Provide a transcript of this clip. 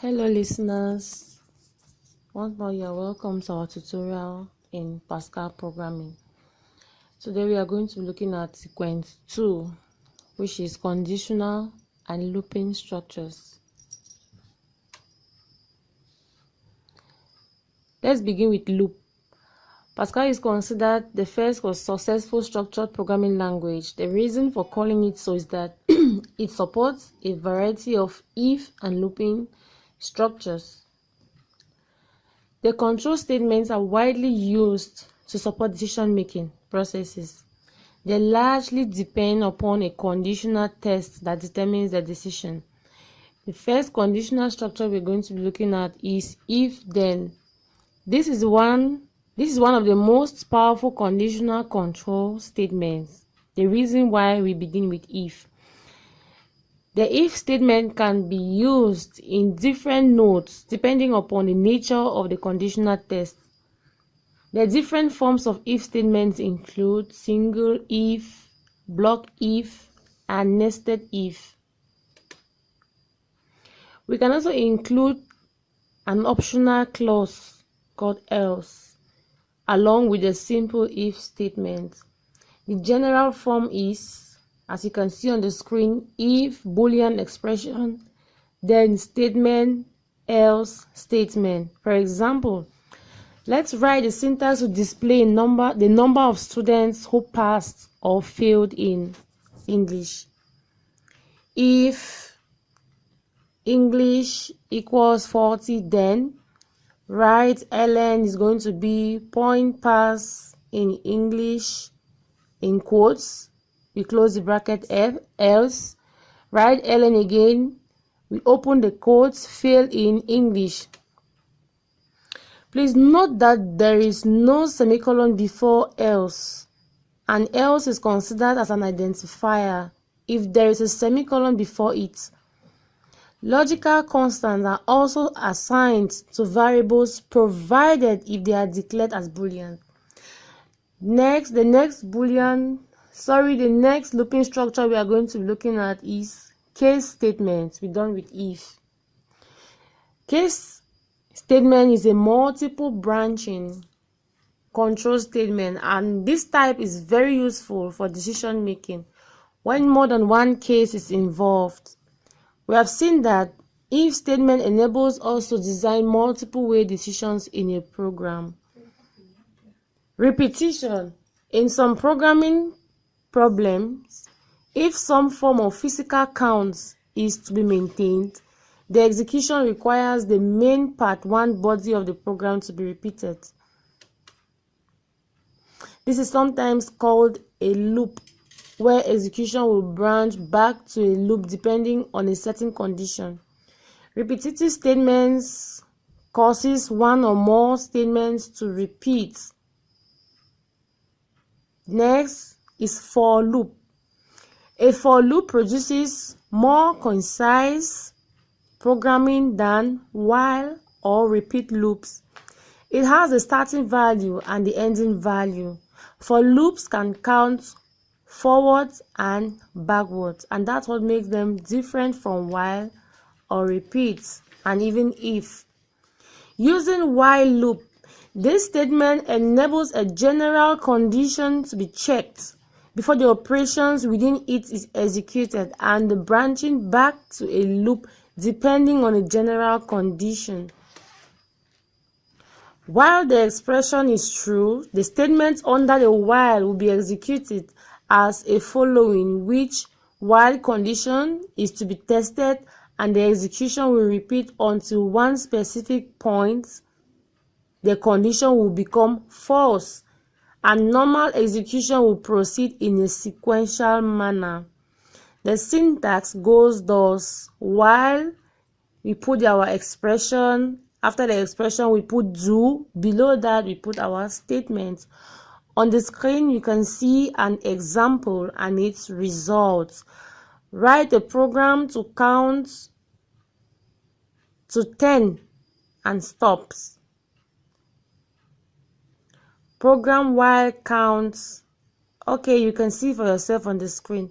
Hello listeners, once more you are welcome to our tutorial in Pascal programming. Today we are going to be looking at sequence 2, which is conditional and looping structures. Let's begin with loop. Pascal is considered the first successful structured programming language. The reason for calling it so is that it supports a variety of if and looping structures. The control statements are widely used to support decision-making processes. They largely depend upon a conditional test that determines the decision. The first conditional structure we're going to be looking at is if-then. This is one of the most powerful conditional control statements. The reason why we begin with if. The if statement can be used in different nodes depending upon the nature of the conditional test. The different forms of if statements include single if, block if, and nested if. We can also include an optional clause called else, along with a simple if statement. The general form is, as you can see on the screen, if Boolean expression, then statement, else statement. For example, let's write the syntax to display the number of students who passed or failed in English. If English equals 40, then write ln is going to be point pass in English in quotes. We close the bracket else, write ln again, we open the quotes, fail in English. Please note that there is no semicolon before else, and else is considered as an identifier if there is a semicolon before it. Logical constants are also assigned to variables provided if they are declared as Boolean. The next looping structure we are going to be looking at is case statements. We're done with if. Case statement is a multiple branching control statement, and this type is very useful for decision making when more than one case is involved. We have seen that if statement enables us to design multiple way decisions in a program. Repetition. In some programming problems, if some form of physical count is to be maintained, the execution requires the main part 1 body of the program to be repeated. This is sometimes called a loop, where execution will branch back to a loop depending on a certain condition. Repetitive statements causes one or more statements to repeat. Next is for loop. A for loop produces more concise programming than while or repeat loops. It has the starting value and the ending value. For loops can count forwards and backwards, and that's what makes them different from while or repeat and even if. Using while loop, this statement enables a general condition to be checked before the operations within it is executed, and the branching back to a loop depending on a general condition. While the expression is true, the statement under the while will be executed as a following, which while condition is to be tested, and the execution will repeat until one specific point the condition will become false, and normal execution will proceed in a sequential manner. The syntax goes thus: while we put our expression, after the expression we put do, below that we put our statement. On the screen you can see an example and its results. Write a program to count to 10 and stops. Program while counts. Okay, you can see for yourself on the screen.